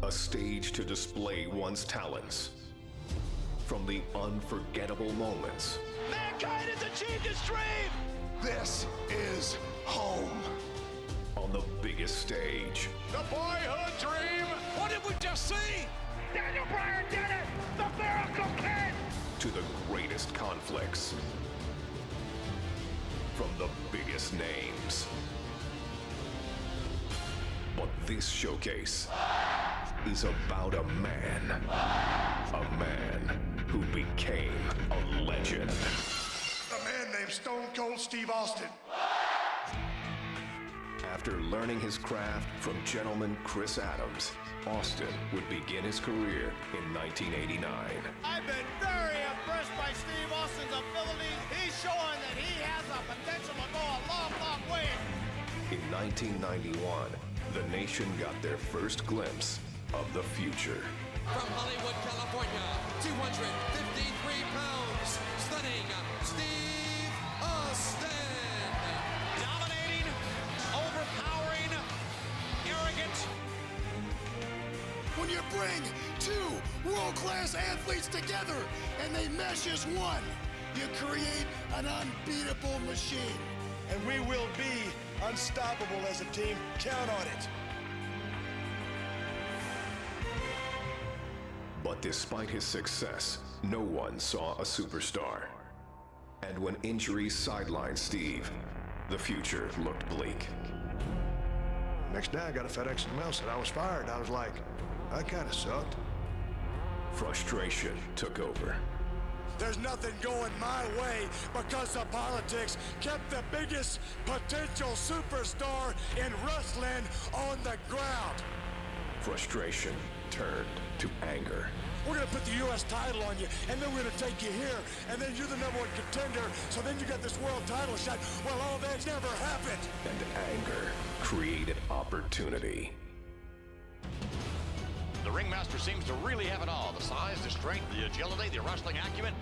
A stage to display one's talents. From the unforgettable moments. Mankind has achieved his dream! This is home. On the biggest stage. The boyhood dream! What did we just see? Daniel Bryan did it! The Miracle Kid! To the greatest conflicts. From the biggest names. But this showcase is about a man. A man who became a legend. A man named Stone Cold Steve Austin. After learning his craft from gentleman Chris Adams, Austin would begin his career in 1989. I've been very impressed by Steve Austin's abilities. He's showing that he has the potential to go a long, long way. In 1991, the nation got their first glimpse of the future. From Hollywood, California, 253 pounds, stunning Steve Austin. Dominating, overpowering, arrogant. When you bring two world-class athletes together and they mesh as one, you create an unbeatable machine. And we will be unstoppable as a team. Count on it. But despite his success, no one saw a superstar. And when injuries sidelined Steve, the future looked bleak. Next day, I got a FedEx in the mail, said I was fired. I was like, that kind of sucked. Frustration took over. There's nothing going my way because the politics kept the biggest potential superstar in wrestling on the ground. Frustration turned to anger. We're going to put the U.S. title on you, and then we're going to take you here, and then you're the #1 contender, so then you got this world title shot. Well, all that never happened. And anger created opportunity. The ringmaster seems to really have it all. The size, the strength, the agility, the wrestling acumen.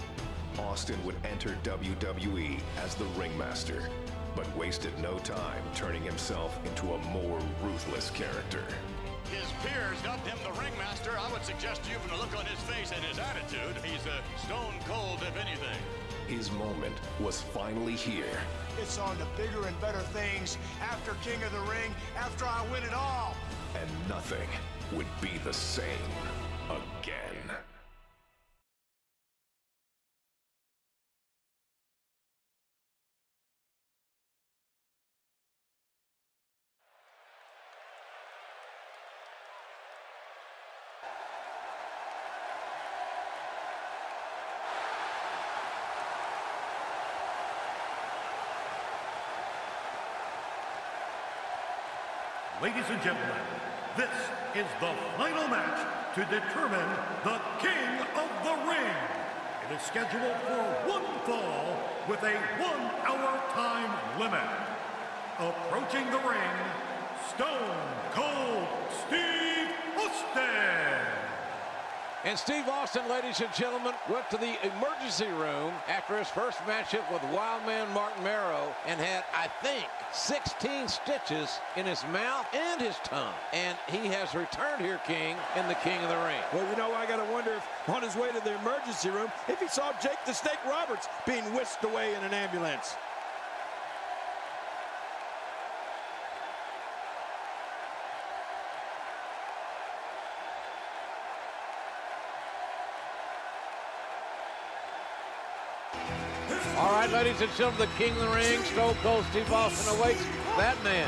Austin would enter WWE as the ringmaster, but wasted no time turning himself into a more ruthless character. His peers dubbed him the ringmaster. I would suggest to you from the look on his face and his attitude, he's a stone cold if anything. His moment was finally here. It's on to bigger and better things after King of the Ring, after I win it all. And nothing would be the same again. Ladies and gentlemen, this is the final match to determine the King of the Ring. It is scheduled for one fall with a 1-hour time limit. Approaching the ring, Stone Cold Steve Austin. And Steve Austin, ladies and gentlemen, went to the emergency room after his first matchup with Wildman Mark Marrow and had, I think, 16 stitches in his mouth and his tongue. And he has returned here, King, in the King of the Ring. Well, you know, I got to wonder if on his way to the emergency room, if he saw Jake the Snake Roberts being whisked away in an ambulance. All right, ladies and gentlemen, the King of the Ring, Stone Cold Steve Austin awaits that man.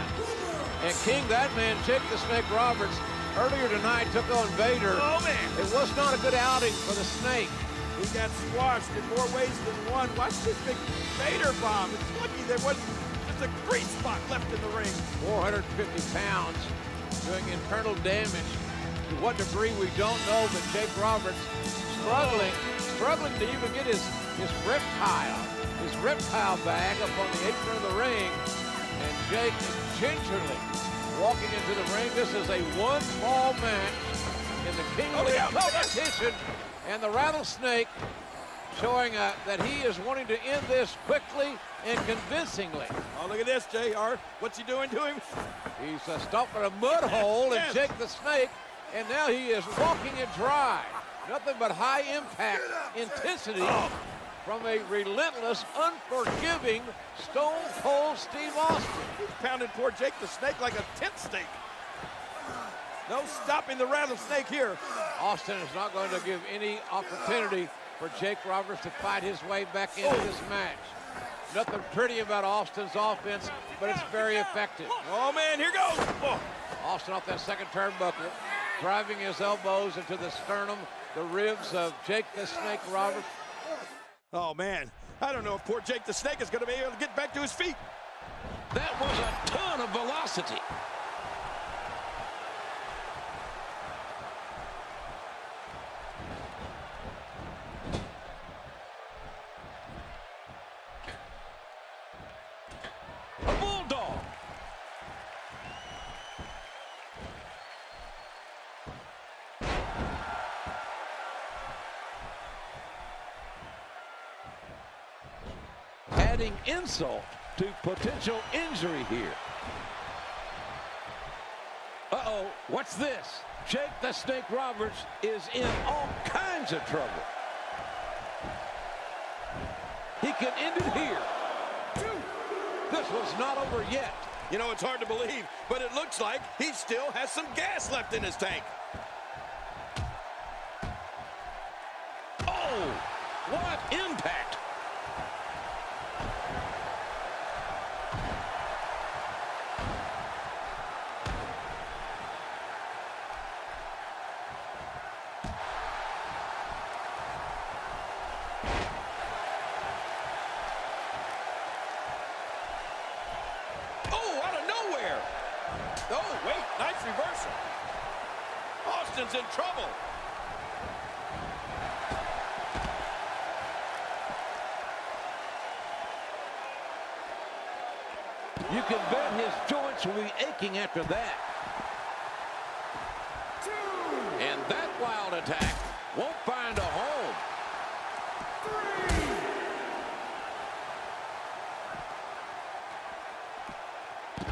And King, that man, Jake the Snake Roberts, earlier tonight took on Vader. Oh, man. It was not a good outing for the Snake. He got squashed in more ways than one. Watch this big Vader bomb. It's lucky there wasn't just a grease spot left in the ring. 450 pounds doing internal damage. To what degree, we don't know, but Jake Roberts struggling to even get his reptile bag up on the apron of the ring. And Jake gingerly walking into the ring. This is a one-fall match in the King of the Ring competition. And the Rattlesnake showing that he is wanting to end this quickly and convincingly. Oh, look at this, JR. What's he doing to him? He's stomping a mud hole, and Jake the Snake And now he is walking it dry. Nothing but high impact intensity from a relentless, unforgiving Stone Cold Steve Austin. He's pounded poor Jake the Snake like a tent stake. No stopping the rattlesnake here. Austin is not going to give any opportunity for Jake Roberts to fight his way back into this match. Nothing pretty about Austin's offense, but it's very effective. Oh, man, here goes. Oh. Austin off that second turnbuckle, driving his elbows into the sternum, the ribs of Jake the Snake Roberts. Oh, man, I don't know if poor Jake the Snake is going to be able to get back to his feet. That was a ton of velocity. A bulldog. Adding insult to potential injury here. Uh-oh, what's this? Jake the Snake Roberts is in all kinds of trouble. He can end it here. This was not over yet. You know, it's hard to believe, but it looks like he still has some gas left in his tank. Oh, what impact! Oh, wait, nice reversal. Austin's in trouble. You can bet his joints will be aching after that. And that wild attack won't find a home.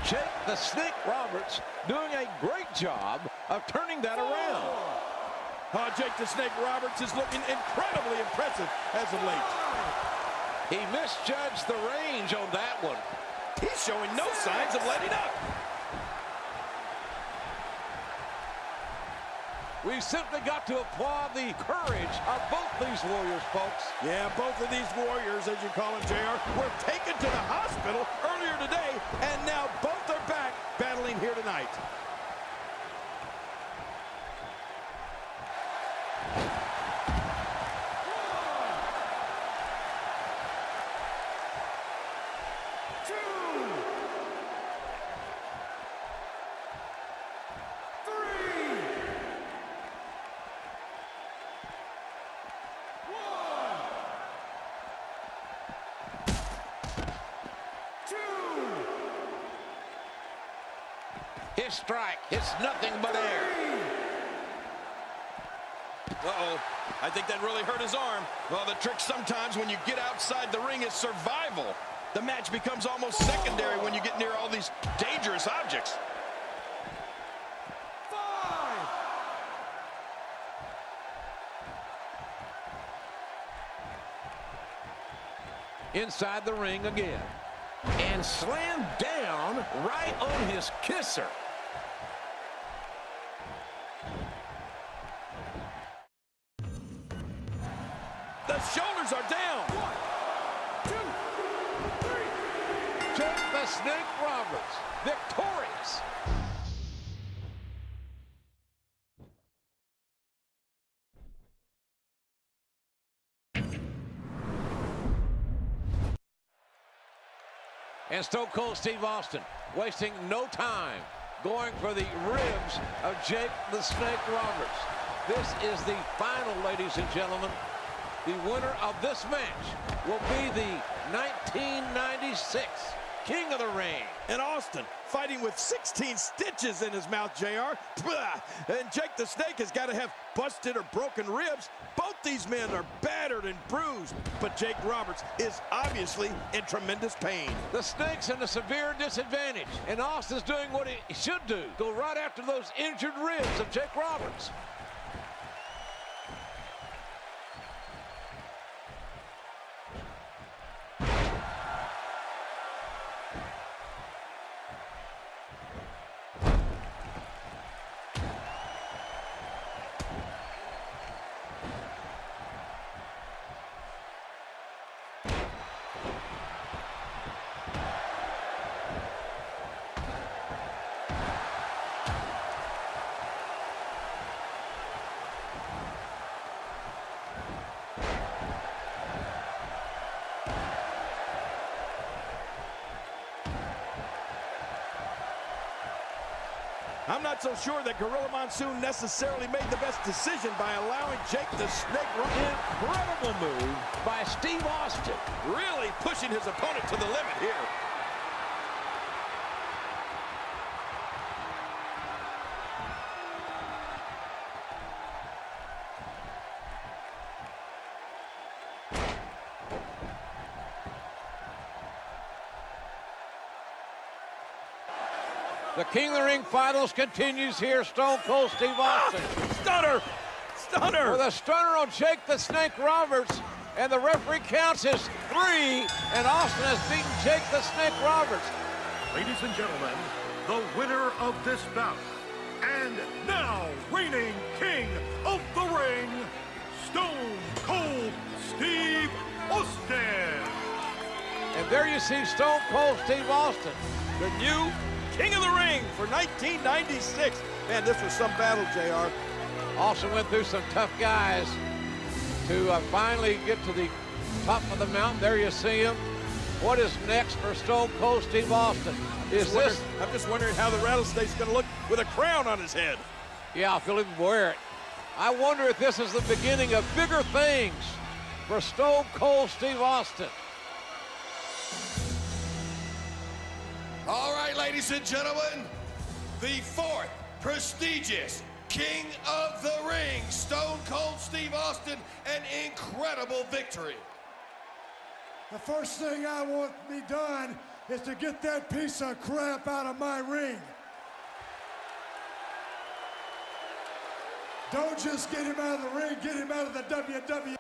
Jake the Snake Roberts doing a great job of turning that around. Oh, Jake the Snake Roberts is looking incredibly impressive as of late. He misjudged the range on that one. He's showing no signs of letting up. We simply got to applaud the courage of both these warriors, folks. Yeah, both of these warriors, as you call them, JR, were taken to the hospital earlier today, and now both are back battling here tonight. His strike, it's nothing but air. Uh-oh, I think that really hurt his arm. Well, the trick sometimes when you get outside the ring is survival. The match becomes almost secondary when you get near all these dangerous objects. 5. Inside the ring again. And slammed down right on his kisser. The shoulders are down. 1, 2, 3. Jake the Snake Roberts, victorious. And Stone Cold Steve Austin wasting no time going for the ribs of Jake the Snake Roberts. This is the final, ladies and gentlemen. The winner of this match will be the 1996 King of the Ring. And Austin fighting with 16 stitches in his mouth, JR. And Jake the Snake has got to have busted or broken ribs. Both these men are battered and bruised, but Jake Roberts is obviously in tremendous pain. The Snake's in a severe disadvantage, and Austin's doing what he should do. Go right after those injured ribs of Jake Roberts. I'm not so sure that Gorilla Monsoon necessarily made the best decision by allowing Jake the Snake Roberts. Incredible move by Steve Austin. Really pushing his opponent to the limit here. The King of the Ring finals continues here. Stone Cold Steve Austin. Stunner! Stunner! With a stunner on Jake the Snake Roberts. And the referee counts as 3. And Austin has beaten Jake the Snake Roberts. Ladies and gentlemen, the winner of this bout, and now reigning King of the Ring, Stone Cold Steve Austin. And there you see Stone Cold Steve Austin. The new King of the Ring for 1996. Man, this was some battle, JR. Austin went through some tough guys to finally get to the top of the mountain. There you see him. What is next for Stone Cold Steve Austin? I'm just wondering how the rattlesnake's going to look with a crown on his head. Yeah, if he'll even wear it. I wonder if this is the beginning of bigger things for Stone Cold Steve Austin. All right, ladies and gentlemen, the 4th prestigious King of the Ring, Stone Cold Steve Austin, an incredible victory. The first thing I want to be done is to get that piece of crap out of my ring. Don't just get him out of the ring, get him out of the WWE.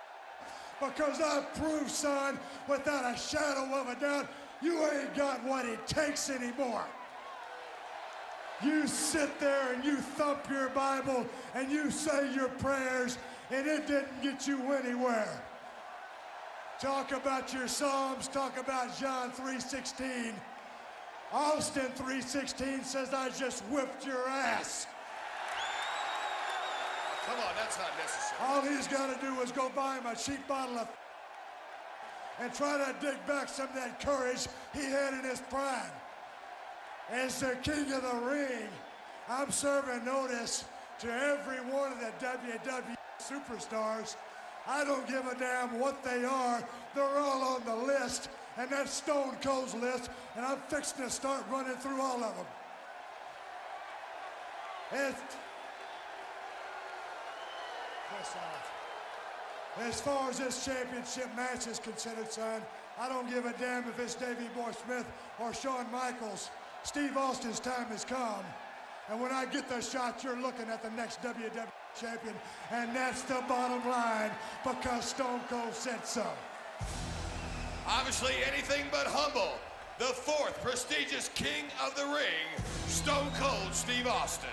Because I've proved, son, without a shadow of a doubt, you ain't got what it takes anymore. You sit there and you thump your Bible and you say your prayers, and it didn't get you anywhere. Talk about your Psalms, talk about John 3:16. Austin 3:16 says I just whipped your ass. Come on, that's not necessary. All he's got to do is go buy him a cheap bottle of and try to dig back some of that courage he had in his prime. As the King of the Ring, I'm serving notice to every one of the WWE superstars. I don't give a damn what they are. They're all on the list, and that's Stone Cold's list, and I'm fixing to start running through all of them. As far as this championship match is considered, son, I don't give a damn if it's Davey Boy Smith or Shawn Michaels. Steve Austin's time has come. And when I get the shot, you're looking at the next WWE champion. And that's the bottom line, because Stone Cold said so. Obviously anything but humble. The 4th prestigious King of the Ring, Stone Cold Steve Austin.